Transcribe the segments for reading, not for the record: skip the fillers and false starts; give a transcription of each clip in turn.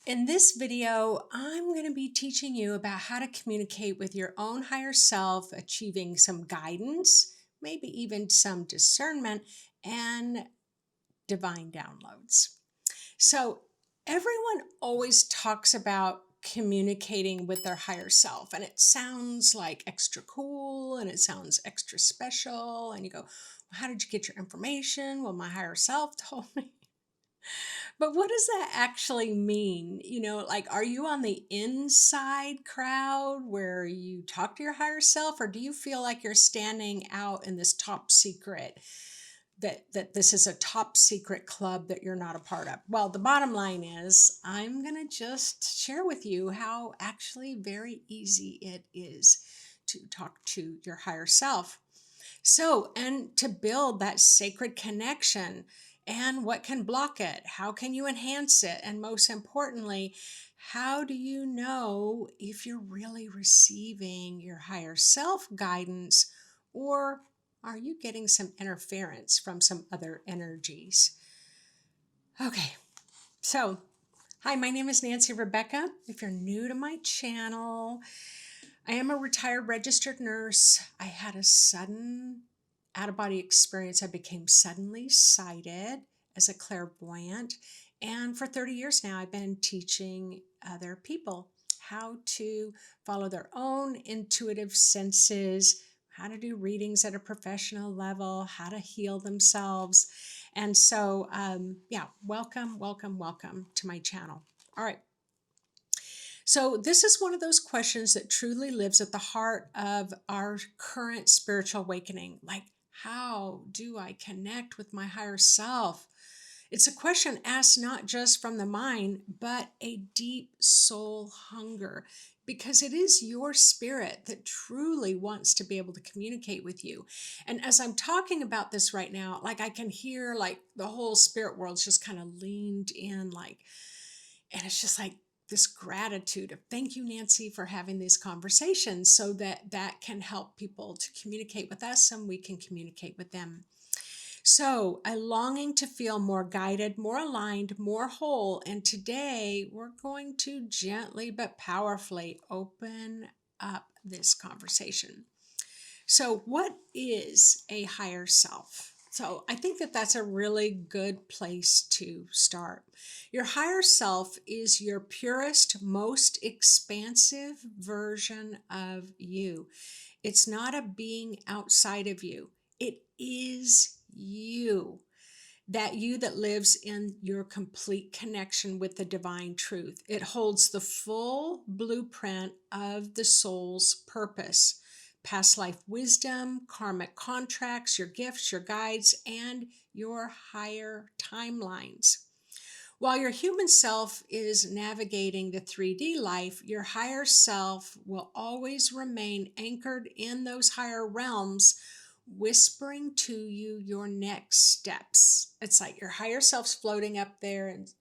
In this video, I'm going to be teaching you about how to communicate with your own higher self, achieving some guidance, maybe even some discernment and divine downloads. So, everyone always talks about communicating with their higher self, and it sounds like extra cool and it sounds extra special. And you go, well, how did you get your information? Well, my higher self told me. But what does that actually mean? Like, are you on the inside crowd where you talk to your higher self, or do you feel like you're standing out in this top secret, that this is a top secret club that you're not a part of? Well, the bottom line is I'm going to just share with you how actually very easy it is to talk to your higher self. So, and to build that sacred connection, and what can block it? How can you enhance it? And most importantly, how do you know if you're really receiving your higher self guidance, or are you getting some interference from some other energies? Okay, so hi, my name is Nancy Rebecca. If you're new to my channel, I am a retired registered nurse. I had a sudden out of body experience. I became suddenly sighted as a clairvoyant. And for 30 years now, I've been teaching other people how to follow their own intuitive senses, how to do readings at a professional level, how to heal themselves. And so, welcome to my channel. All right. So, this is one of those questions that truly lives at the heart of our current spiritual awakening. Like, how do I connect with my higher self? It's a question asked not just from the mind, but a deep soul hunger, because it is your spirit that truly wants to be able to communicate with you. And as I'm talking about this right now, like, I can hear like the whole spirit world's just kind of leaned in, like, and it's just like this gratitude of thank you, Nancy, for having these conversations, so that can help people to communicate with us and we can communicate with them. So, a longing to feel more guided, more aligned, more whole. And today we're going to gently but powerfully open up this conversation. So, what is a higher self? So, I think that that's a really good place to start. Your higher self is your purest, most expansive version of you. It's not a being outside of you, it is you. That you that lives in your complete connection with the divine truth. It holds the full blueprint of the soul's purpose, past life wisdom, karmic contracts, your gifts, your guides, and your higher timelines. While your human self is navigating the 3D life, your higher self will always remain anchored in those higher realms, whispering to you your next steps. It's like your higher self's floating up there and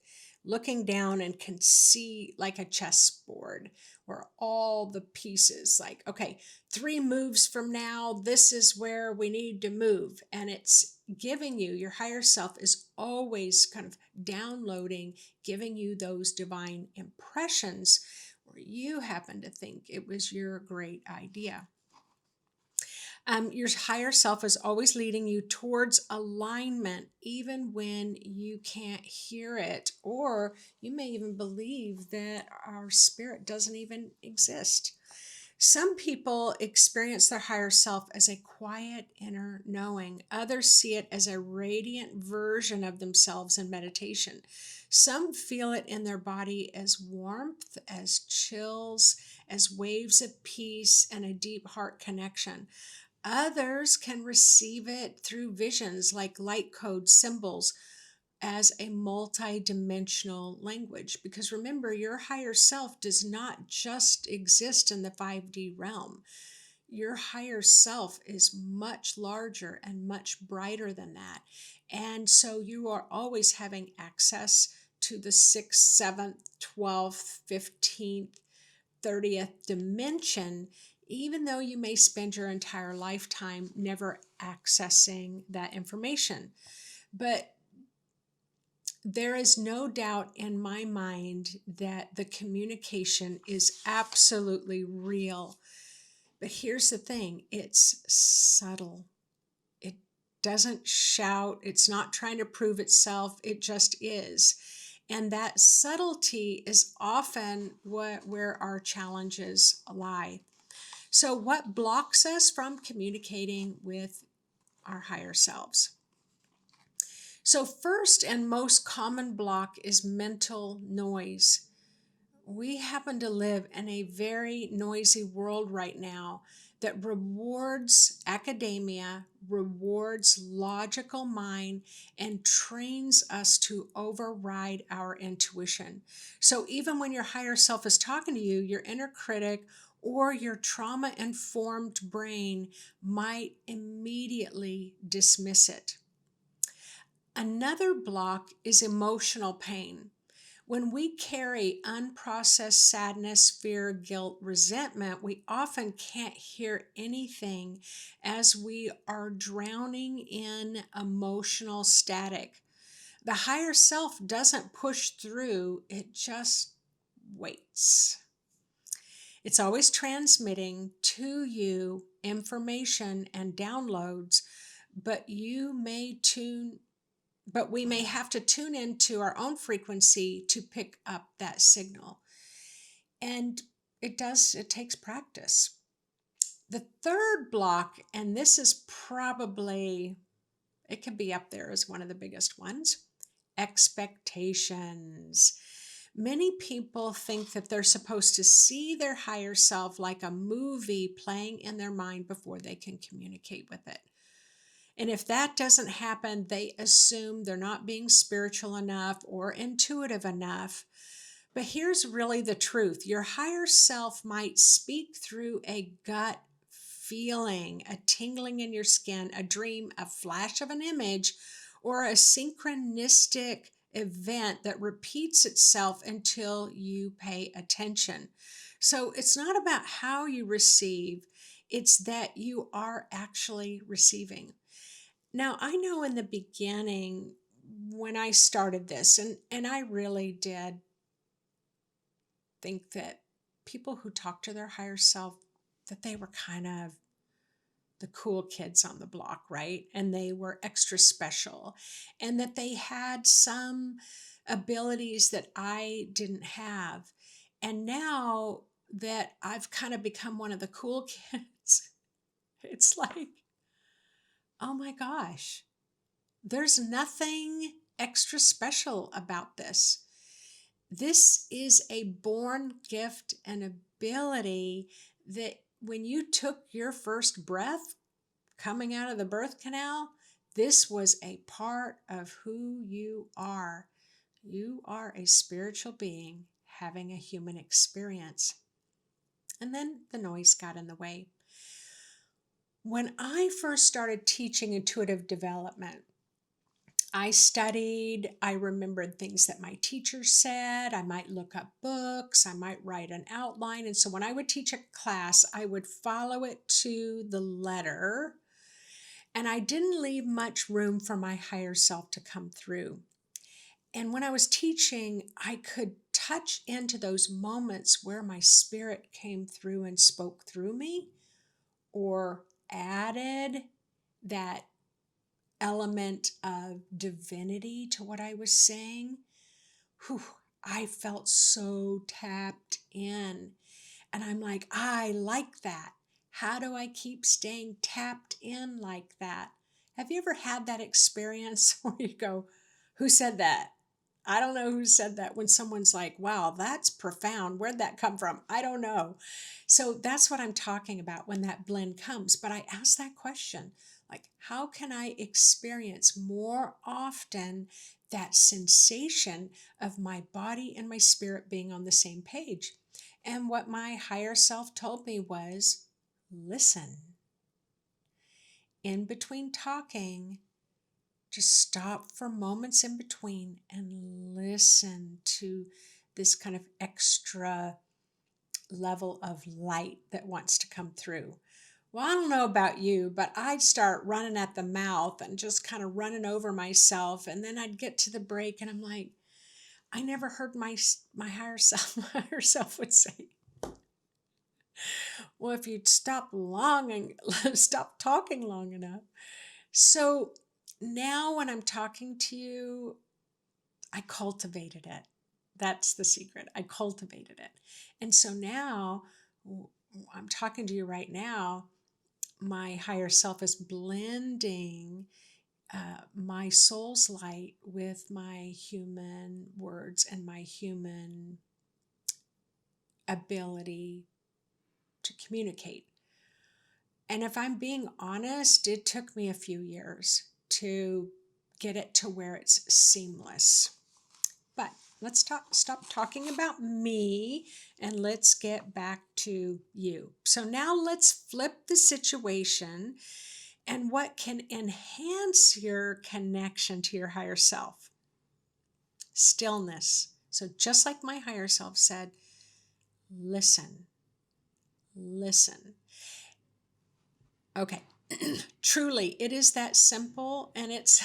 looking down and can see like a chessboard where all the pieces, like, okay, 3 moves from now, this is where we need to move. And it's giving you, your higher self is always kind of downloading, giving you those divine impressions where you happen to think it was your great idea. Your higher self is always leading you towards alignment, even when you can't hear it, or you may even believe that our spirit doesn't even exist. Some people experience their higher self as a quiet inner knowing. Others see it as a radiant version of themselves in meditation. Some feel it in their body as warmth, as chills, as waves of peace, and a deep heart connection. Others can receive it through visions like light code symbols as a multi-dimensional language. Because remember, your higher self does not just exist in the 5D realm. Your higher self is much larger and much brighter than that. And so you are always having access to the 6th, 7th, 12th, 15th, 30th dimension, even though you may spend your entire lifetime never accessing that information. But There is no doubt in my mind that the communication is absolutely real. But here's the thing, it's subtle. It doesn't shout, it's not trying to prove itself, it just is. And that subtlety is often where our challenges lie. So, what blocks us from communicating with our higher selves? So, first and most common block is mental noise. We happen to live in a very noisy world right now that rewards academia, rewards logical mind, and trains us to override our intuition. So even when your higher self is talking to you, your inner critic or your trauma informed brain might immediately dismiss it. Another block is emotional pain. When we carry unprocessed sadness, fear, guilt, resentment, we often can't hear anything as we are drowning in emotional static. The higher self doesn't push through, it just waits. It's always transmitting to you information and downloads, but we may have to tune into our own frequency to pick up that signal. And it takes practice. The third block, and this is probably, it could be up there as one of the biggest ones, expectations. Many people think that they're supposed to see their higher self like a movie playing in their mind before they can communicate with it. And if that doesn't happen, they assume they're not being spiritual enough or intuitive enough. But here's really the truth. Your higher self might speak through a gut feeling, a tingling in your skin, a dream, a flash of an image, or a synchronistic event that repeats itself until you pay attention. So it's not about how you receive, it's that you are actually receiving. Now, I know in the beginning when I started this, and I really did think that people who talk to their higher self, that they were kind of the cool kids on the block, right? And they were extra special, and that they had some abilities that I didn't have. And now that I've kind of become one of the cool kids, it's like, oh my gosh, there's nothing extra special about this. This is a born gift and ability that when you took your first breath coming out of the birth canal, this was a part of who you are. You are a spiritual being having a human experience. And then the noise got in the way. When I first started teaching intuitive development, I studied, I remembered things that my teacher said, I might look up books, I might write an outline. And so when I would teach a class, I would follow it to the letter, and I didn't leave much room for my higher self to come through. And when I was teaching, I could touch into those moments where my spirit came through and spoke through me, or added that element of divinity to what I was saying. Whew, I felt so tapped in. And I'm like, I like that. How do I keep staying tapped in like that? Have you ever had that experience where you go, who said that? I don't know who said that, when someone's like, wow, that's profound. Where'd that come from? I don't know. So that's what I'm talking about when that blend comes. But I ask that question, like, how can I experience more often that sensation of my body and my spirit being on the same page? And what my higher self told me was, listen. In between talking, just stop for moments in between and listen to this kind of extra level of light that wants to come through. Well, I don't know about you, but I'd start running at the mouth and just kind of running over myself. And then I'd get to the break and I'm like, I never heard my higher self. My higher self would say, well, if you'd stop long and stop talking long enough. So now when I'm talking to you, I cultivated it. That's the secret. I cultivated it. And so now I'm talking to you right now. My higher self is blending my soul's light with my human words and my human ability to communicate. And if I'm being honest, it took me a few years to get it to where it's seamless. But stop talking about me and let's get back to you. So now let's flip the situation and what can enhance your connection to your higher self. Stillness. So just like my higher self said, listen. Listen. Okay. Truly, it is that simple and it's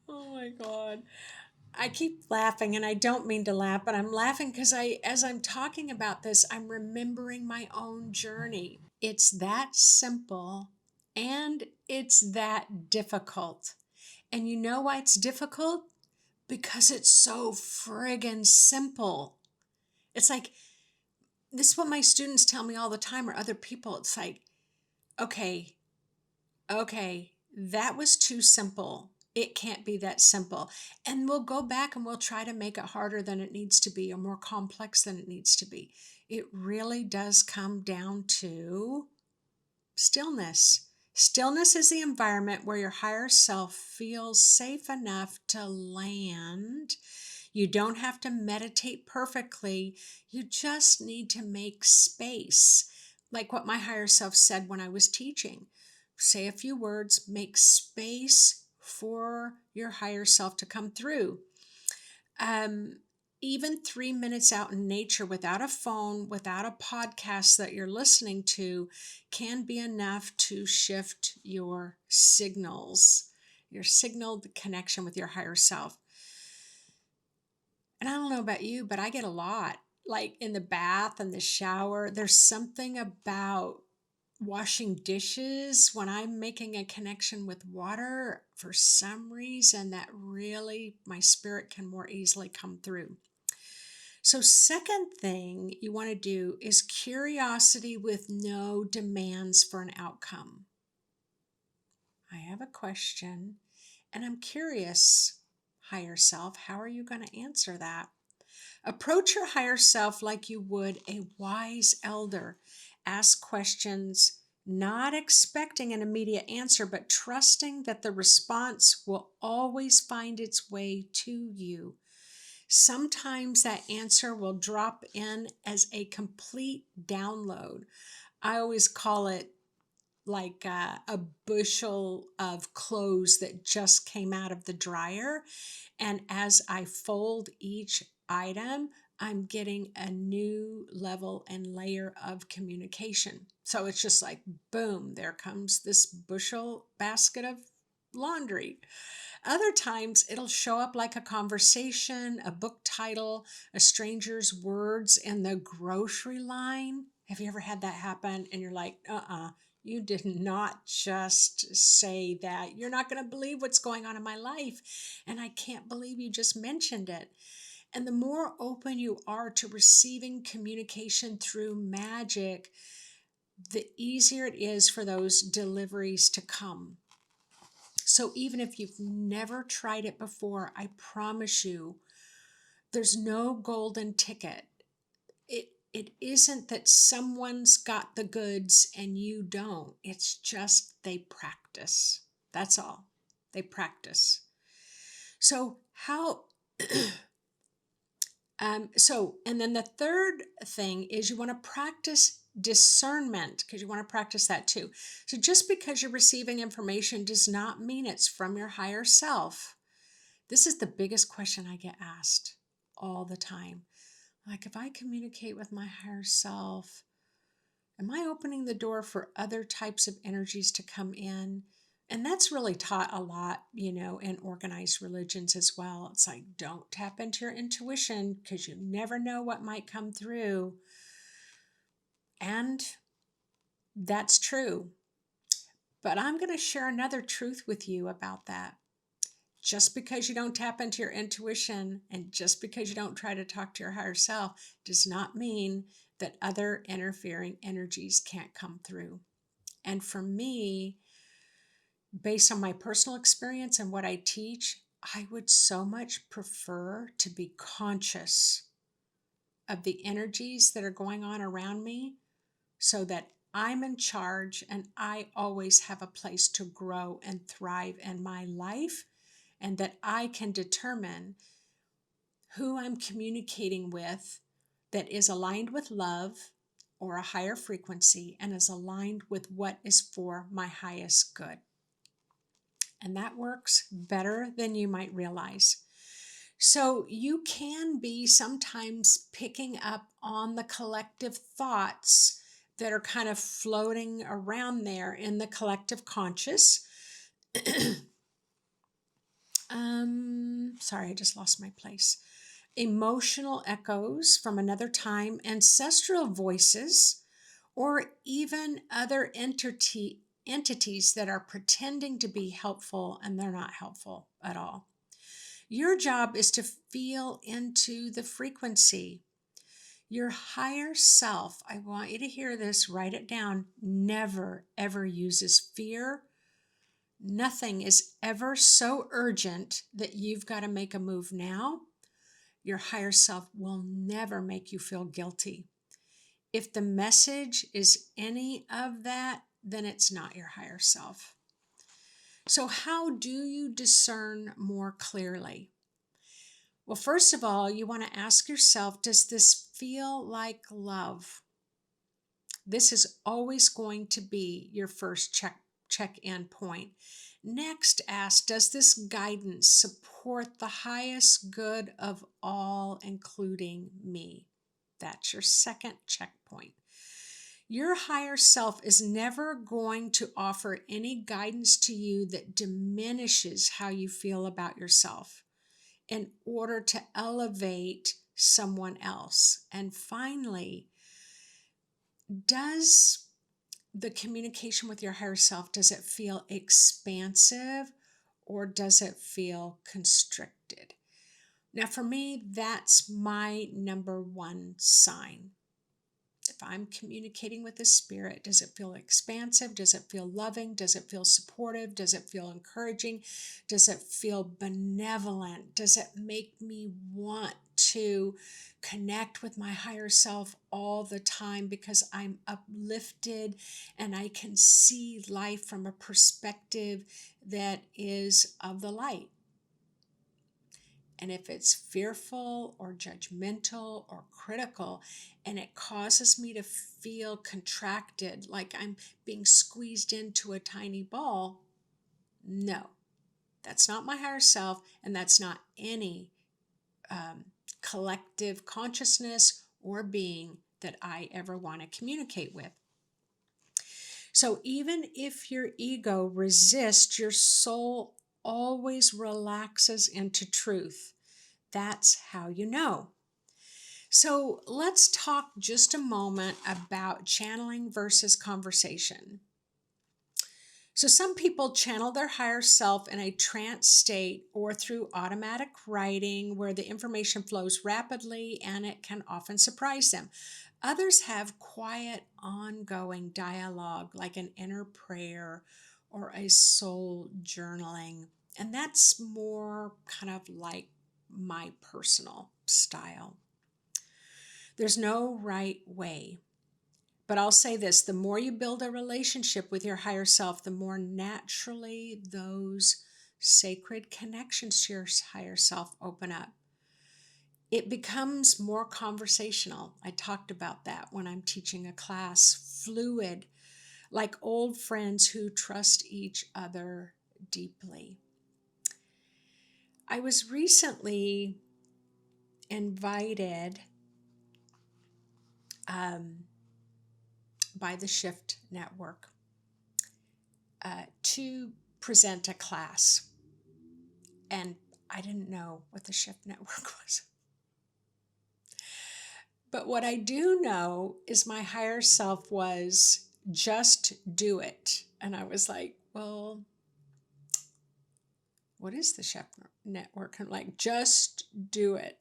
oh my God. I keep laughing and I don't mean to laugh, but I'm laughing because as I'm talking about this, I'm remembering my own journey. It's that simple and it's that difficult. And you know why it's difficult? Because it's so friggin' simple. It's like, this is what my students tell me all the time, or other people. It's like, okay, that was too simple. It can't be that simple. And we'll go back and we'll try to make it harder than it needs to be or more complex than it needs to be. It really does come down to stillness. Stillness is the environment where your higher self feels safe enough to land. You don't have to meditate perfectly. You just need to make space. Like what my higher self said when I was teaching. Say a few words, make space for your higher self to come through. Even 3 minutes out in nature without a phone, without a podcast that you're listening to, can be enough to shift your signals, your signaled connection with your higher self. And I don't know about you, but I get a lot. Like in the bath and the shower, there's something about washing dishes when I'm making a connection with water for some reason that really my spirit can more easily come through. So, second thing you want to do is curiosity with no demands for an outcome. I have a question and I'm curious, higher self, how are you going to answer that? Approach your higher self like you would a wise elder. Ask questions, not expecting an immediate answer, but trusting that the response will always find its way to you. Sometimes that answer will drop in as a complete download. I always call it like a bushel of clothes that just came out of the dryer. And as I fold each item, I'm getting a new level and layer of communication. So it's just like, boom, there comes this bushel basket of laundry. Other times it'll show up like a conversation, a book title, a stranger's words in the grocery line. Have you ever had that happen? And you're like, you did not just say that. You're not going to believe what's going on in my life. And I can't believe you just mentioned it. And the more open you are to receiving communication through magic, the easier it is for those deliveries to come. So even if you've never tried it before, I promise you, there's no golden ticket. It isn't that someone's got the goods and you don't. It's just they practice. That's all. They practice. So and then the third thing is you want to practice discernment because you want to practice that too. So just because you're receiving information does not mean it's from your higher self. This is the biggest question I get asked all the time. Like, if I communicate with my higher self, Am I opening the door for other types of energies to come in? And that's really taught a lot, in organized religions as well. It's like, don't tap into your intuition because you never know what might come through. And that's true. But I'm going to share another truth with you about that. Just because you don't tap into your intuition and just because you don't try to talk to your higher self does not mean that other interfering energies can't come through. And for me, based on my personal experience and what I teach, I would so much prefer to be conscious of the energies that are going on around me so that I'm in charge and I always have a place to grow and thrive in my life, and that I can determine who I'm communicating with that is aligned with love or a higher frequency and is aligned with what is for my highest good. And that works better than you might realize. So you can be sometimes picking up on the collective thoughts that are kind of floating around there in the collective conscious. Sorry, I just lost my place. Emotional echoes from another time, ancestral voices, or even other entities that are pretending to be helpful and they're not helpful at all. Your job is to feel into the frequency. Your higher self, I want you to hear this, write it down, never, ever uses fear. Nothing is ever so urgent that you've got to make a move now. Your higher self will never make you feel guilty. If the message is any of that, then it's not your higher self. So how do you discern more clearly? Well, first of all, you want to ask yourself, does this feel like love? This is always going to be your first check-in point. Next, ask, does this guidance support the highest good of all, including me? That's your second checkpoint. Your higher self is never going to offer any guidance to you that diminishes how you feel about yourself in order to elevate someone else. And finally, does the communication with your higher self, does it feel expansive or does it feel constricted? Now, for me, that's my number one sign. If I'm communicating with the spirit, does it feel expansive? Does it feel loving? Does it feel supportive? Does it feel encouraging? Does it feel benevolent? Does it make me want to connect with my higher self all the time because I'm uplifted and I can see life from a perspective that is of the light? And if it's fearful or judgmental or critical, and it causes me to feel contracted, like I'm being squeezed into a tiny ball, no, that's not my higher self, and that's not any collective consciousness or being that I ever want to communicate with. So even if your ego resists, your soul always relaxes into truth. That's how you know. So let's talk just a moment about channeling versus conversation. So some people channel their higher self in a trance state or through automatic writing where the information flows rapidly and it can often surprise them. Others have quiet, ongoing dialogue like an inner prayer or a soul journaling. And that's more kind of like my personal style. There's no right way. But I'll say this, the more you build a relationship with your higher self, the more naturally those sacred connections to your higher self open up. It becomes more conversational. I talked about that when I'm teaching a class, fluid, like old friends who trust each other deeply. I was recently invited by the Shift Network to present a class. And I didn't know what the Shift Network was. But what I do know is my higher self was, just do it. And I was like, well, what is the Shift Network? I'm like, just do it.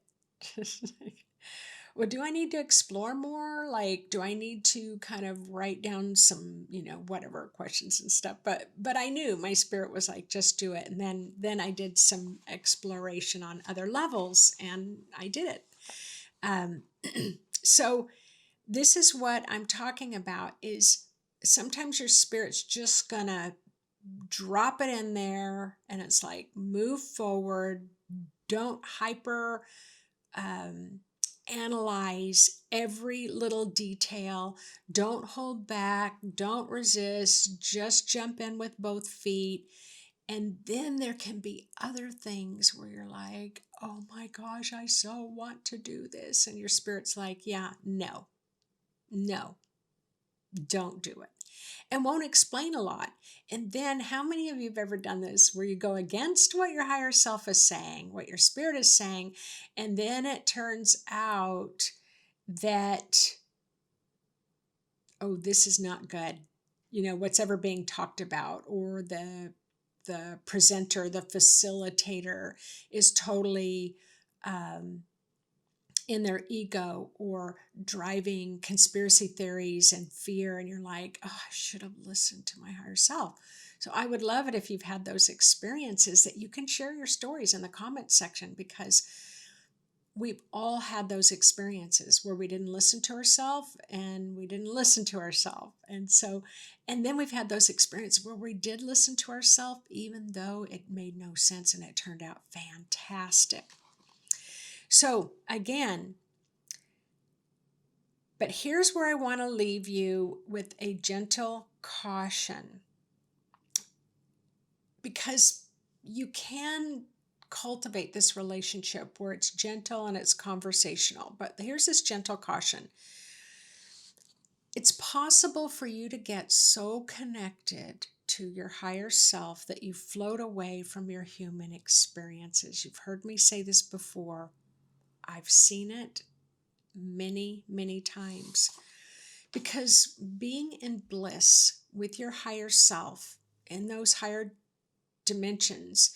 Well, do I need to explore more? Like, do I need to kind of write down some, whatever questions and stuff? But I knew my spirit was like, just do it. And then I did some exploration on other levels, and I did it. So this is what I'm talking about, is sometimes your spirit's just gonna drop it in there, and it's like, move forward. Don't hyper analyze every little detail. Don't hold back. Don't resist. Just jump in with both feet. And then there can be other things where you're like, oh my gosh, I so want to do this. And your spirit's like, yeah, no, don't do it. And won't explain a lot. And then how many of you have ever done this where you go against what your higher self is saying, what your spirit is saying, and then it turns out that, oh, this is not good. What's ever being talked about, or the presenter, the facilitator is totally in their ego, or driving conspiracy theories and fear, and you're like, oh, I should have listened to my higher self. So I would love it if you've had those experiences, that you can share your stories in the comments section, because we've all had those experiences where we didn't listen to ourselves, and we didn't listen to ourselves. And then we've had those experiences where we did listen to ourselves, even though it made no sense and it turned out fantastic. So again, but here's where I want to leave you with a gentle caution, because you can cultivate this relationship where it's gentle and it's conversational. But here's this gentle caution. It's possible for you to get so connected to your higher self that you float away from your human experiences. You've heard me say this before. I've seen it many, many times, because being in bliss with your higher self in those higher dimensions,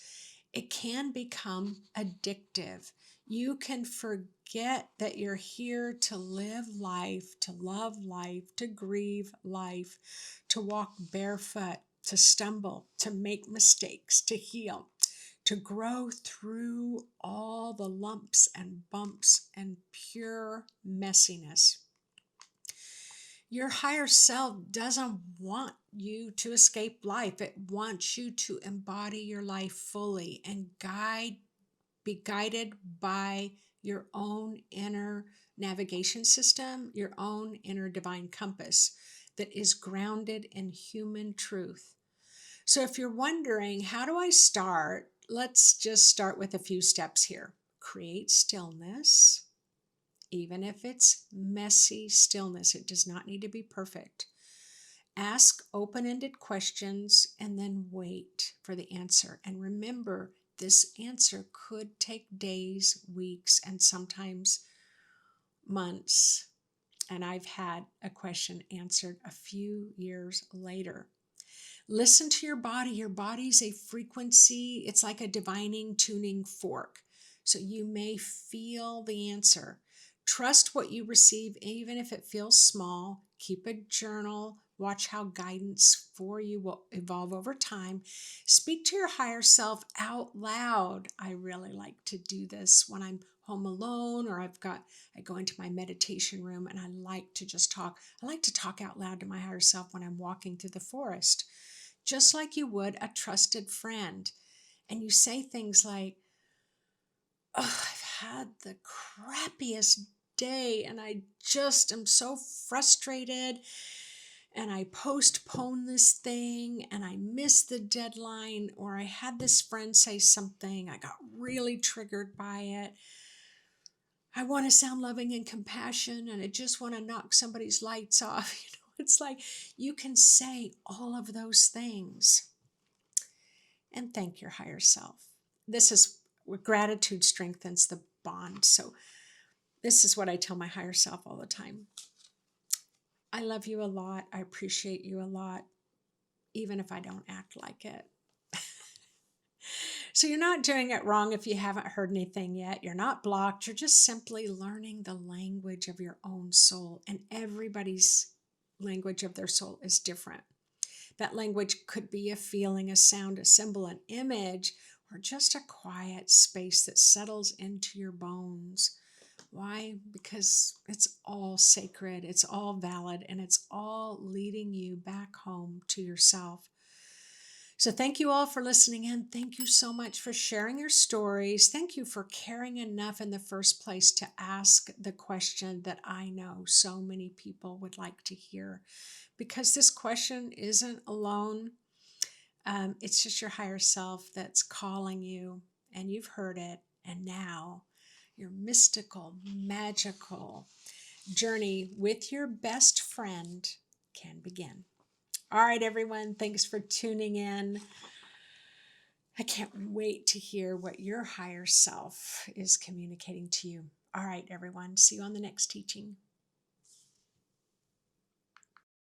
it can become addictive. You can forget that you're here to live life, to love life, to grieve life, to walk barefoot, to stumble, to make mistakes, to heal, to grow through all the lumps and bumps and pure messiness. Your higher self doesn't want you to escape life. It wants you to embody your life fully and be guided by your own inner navigation system, your own inner divine compass that is grounded in human truth. So if you're wondering, how do I start? Let's just start with a few steps here. Create stillness. Even if it's messy stillness, it does not need to be perfect. Ask open-ended questions and then wait for the answer. And remember, this answer could take days, weeks, and sometimes months. And I've had a question answered a few years later. Listen to your body. Your body's a frequency. It's like a divining tuning fork. So you may feel the answer. Trust what you receive, even if it feels small. Keep a journal. Watch how guidance for you will evolve over time. Speak to your higher self out loud. I really like to do this when I'm home alone, or I go into my meditation room and I like to just talk. I like to talk out loud to my higher self when I'm walking through the forest, just like you would a trusted friend. And you say things like, oh, I've had the crappiest day and I just am so frustrated, and I postpone this thing and I missed the deadline, or I had this friend say something, I got really triggered by it. I want to sound loving and compassionate, and I just want to knock somebody's lights off. It's like you can say all of those things and thank your higher self. This is where gratitude strengthens the bond. So, this is what I tell my higher self all the time. I love you a lot. I appreciate you a lot, even if I don't act like it. So you're not doing it wrong if you haven't heard anything yet. You're not blocked. You're just simply learning the language of your own soul. And everybody's language of their soul is different. That language could be a feeling, a sound, a symbol, an image, or just a quiet space that settles into your bones. Why? Because it's all sacred, it's all valid, and it's all leading you back home to yourself. So thank you all for listening in. Thank you so much for sharing your stories. Thank you for caring enough in the first place to ask the question that I know so many people would like to hear. Because this question isn't alone. It's just your higher self that's calling you, and you've heard it. And now your mystical, magical journey with your best friend can begin. All right, everyone, thanks for tuning in. I can't wait to hear what your higher self is communicating to you. All right, everyone, see you on the next teaching.